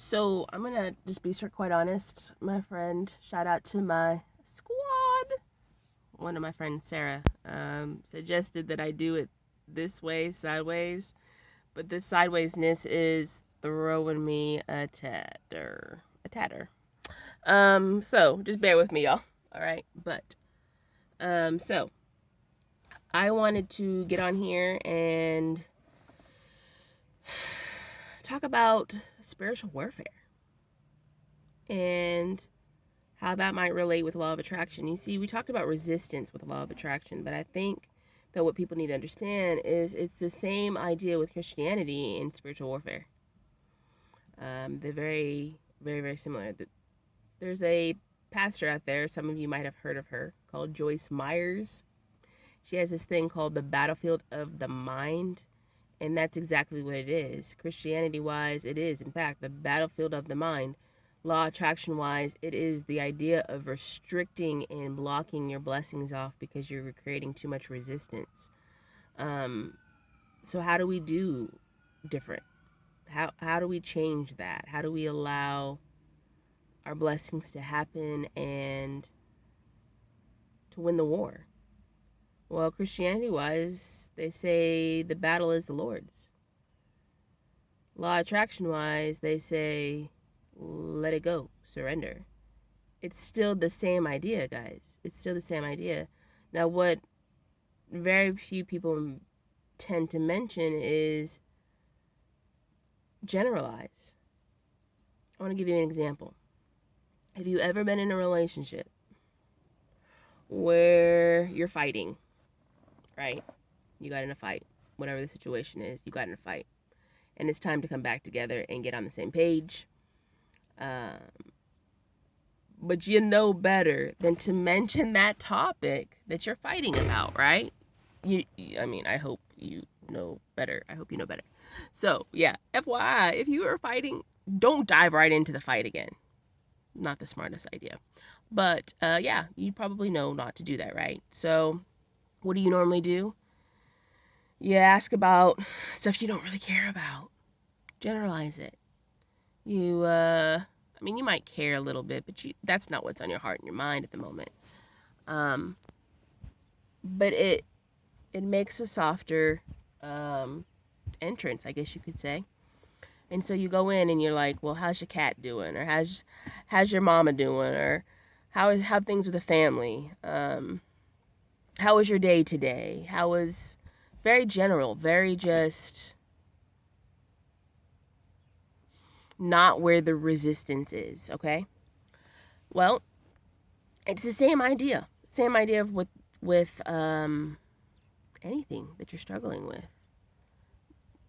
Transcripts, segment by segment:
So I'm gonna just be quite honest, my friend. Shout out to my squad. One of my friends, Sarah, suggested that I do it this way, sideways. But this sidewaysness is throwing me a tatter. A tatter. So just bear with me, y'all. All right. But so I wanted to get on here and talk about spiritual warfare and how that might relate with law of attraction. You see, we talked about resistance with law of attraction, but I think that what people need to understand is it's the same idea with Christianity and spiritual warfare. They're very similar. There's a pastor out there, some of you might have heard of her, called Joyce Myers. She has this thing called the battlefield of the mind, and that's exactly what it is. Christianity wise, it is, in fact, the battlefield of the mind. Law attraction wise, it is the idea of restricting and blocking your blessings off because you're creating too much resistance. So how do we do different? How do we change that? How do we allow our blessings to happen and to win the war? Well, Christianity wise, they say the battle is the Lord's. Law attraction wise, they say let it go, surrender. It's still the same idea, guys. It's still the same idea. Now, what very few people tend to mention is generalize. I want to give you an example. Have you ever been in a relationship where you're fighting, right? You got in a fight, whatever the situation is, you got in a fight, and it's time to come back together and get on the same page. But you know better than to mention that topic that you're fighting about, right? I mean, I hope you know better. I hope you know better. So, yeah, FYI, if you are fighting, don't dive right into the fight again. Not the smartest idea. But, yeah, you probably know not to do that, right? So, what do you normally do? You ask about stuff you don't really care about. Generalize it. I mean, you might care a little bit, but that's not what's on your heart and your mind at the moment. Um, but it makes a softer entrance, I guess you could say. And so you go in and you're like, well, how's your cat doing, or how's your mama doing, or how things with the family? How was your day today? How was very general, very just not where the resistance is. Okay. Well, it's the same idea. Same idea with anything that you're struggling with.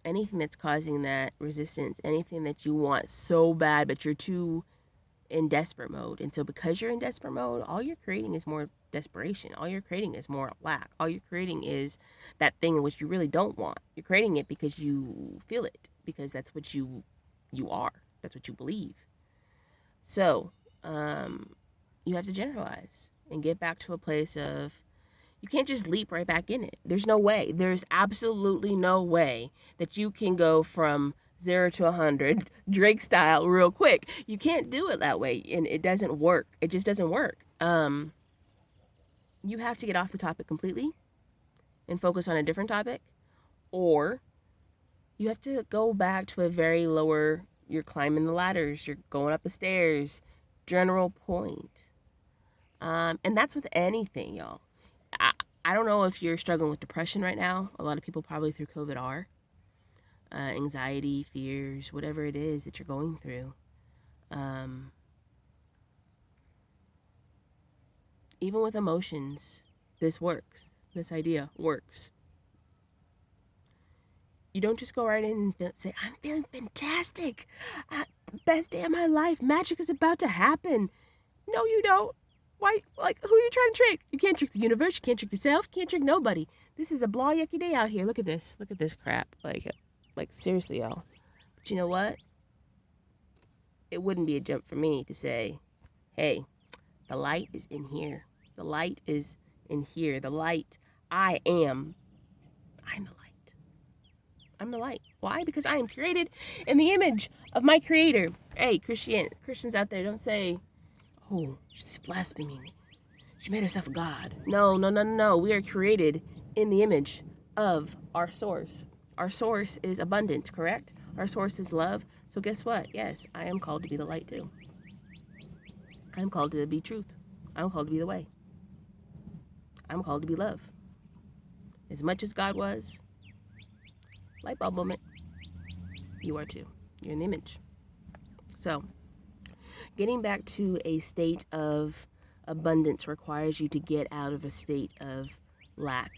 Anything that's causing that resistance, anything that you want so bad but you're too in desperate mode. And so because you're in desperate mode, all you're creating is more desperation. All you're creating is more lack. All you're creating is that thing in which you really don't want. You're creating it because you feel it, because that's what you are. That's what you believe. So, you have to generalize and get back to a place of you can't just leap right back in it. There's no way. There's absolutely no way that you can go from 0 to 100 Drake style real quick. You can't do it that way, and it doesn't work. It just doesn't work. You have to get off the topic completely and focus on a different topic, or you have to go back to a very lower. You're climbing the ladders. You're going up the stairs. General point. And that's with anything, y'all. I, I don't know if you're struggling with depression right now. A lot of people probably through COVID are. Anxiety, fears, whatever it is that you're going through. Um, Even with emotions, this works. This idea works. You don't just go right in and say, I'm feeling fantastic. Best day of my life. Magic is about to happen. No, you don't. Why? Like, who are you trying to trick? You can't trick the universe. You can't trick yourself. You can't trick nobody. This is a blah yucky day out here. Look at this. Look at this crap. Like seriously, y'all. But you know what? It wouldn't be a jump for me to say, hey, the light is in here. The light is in here. The light. I'm the light. I'm the light. Why? Because I am created in the image of my Creator. Hey, Christians out there, don't say, oh, she's blaspheming. She made herself a god. No, no, no, no. We are created in the image of our source. Our source is abundant, correct? Our source is love. So guess what? Yes, I am called to be the light too. I'm called to be truth. I'm called to be the way. I'm called to be love. As much as God was, light bulb moment, you are too. You're in the image. So, getting back to a state of abundance requires you to get out of a state of lack.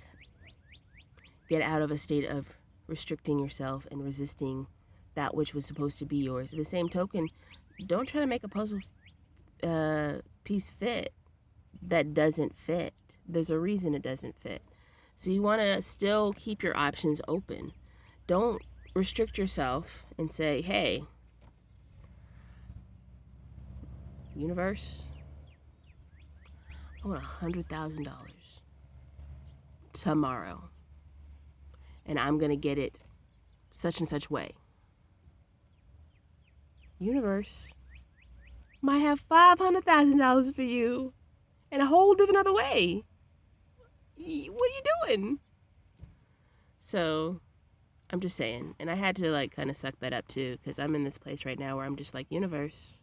Get out of a state of restricting yourself and resisting that which was supposed to be yours. At the same token, don't try to make a puzzle piece fit that doesn't fit. There's a reason it doesn't fit. So you want to still keep your options open. Don't restrict yourself and say, hey, universe, I want $100,000 tomorrow, and I'm going to get it such and such way. Universe might have $500,000 for you in a whole different other way. What are you doing? So I'm just saying, and I had to like kind of suck that up too, because I'm in this place right now where I'm just like, universe,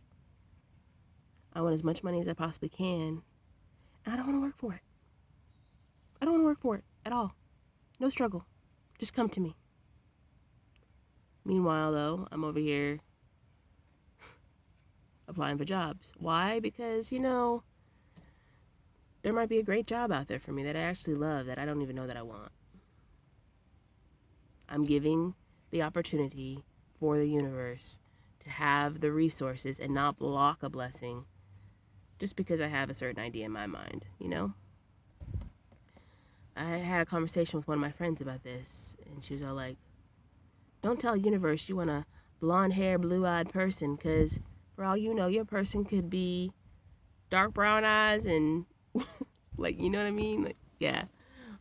I want as much money as I possibly can, and I don't want to work for it. I don't want to work for it at all. No struggle. Just come to me. Meanwhile, though, I'm over here applying for jobs. Why? Because, there might be a great job out there for me that I actually love that I don't even know that I want. I'm giving the opportunity for the universe to have the resources and not block a blessing just because I have a certain idea in my mind, I had a conversation with one of my friends about this, and she was all like, don't tell universe you want a blonde hair, blue-eyed person, because for all you know, your person could be dark brown eyes and like, you know what I mean? Like, yeah,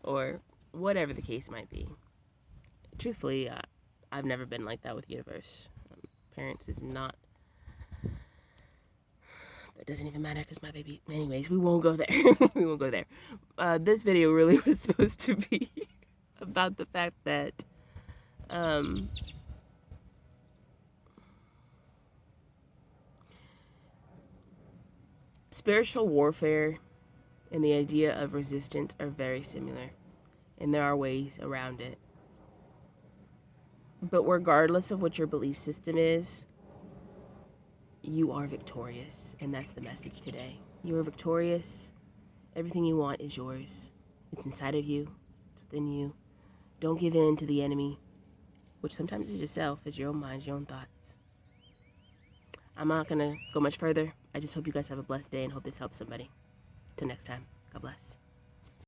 or whatever the case might be. Truthfully, I've never been like that with universe. Parents is not. It doesn't even matter because my baby. Anyways, we won't go there. We won't go there. This video really was supposed to be about the fact that spiritual warfare and the idea of resistance are very similar, and there are ways around it. But regardless of what your belief system is, you are victorious, and that's the message today. You are victorious. Everything you want is yours. It's inside of you. It's within you. Don't give in to the enemy, which sometimes is yourself, is your own mind, your own thoughts. I'm not going to go much further. I just hope you guys have a blessed day and hope this helps somebody. Till next time, God bless.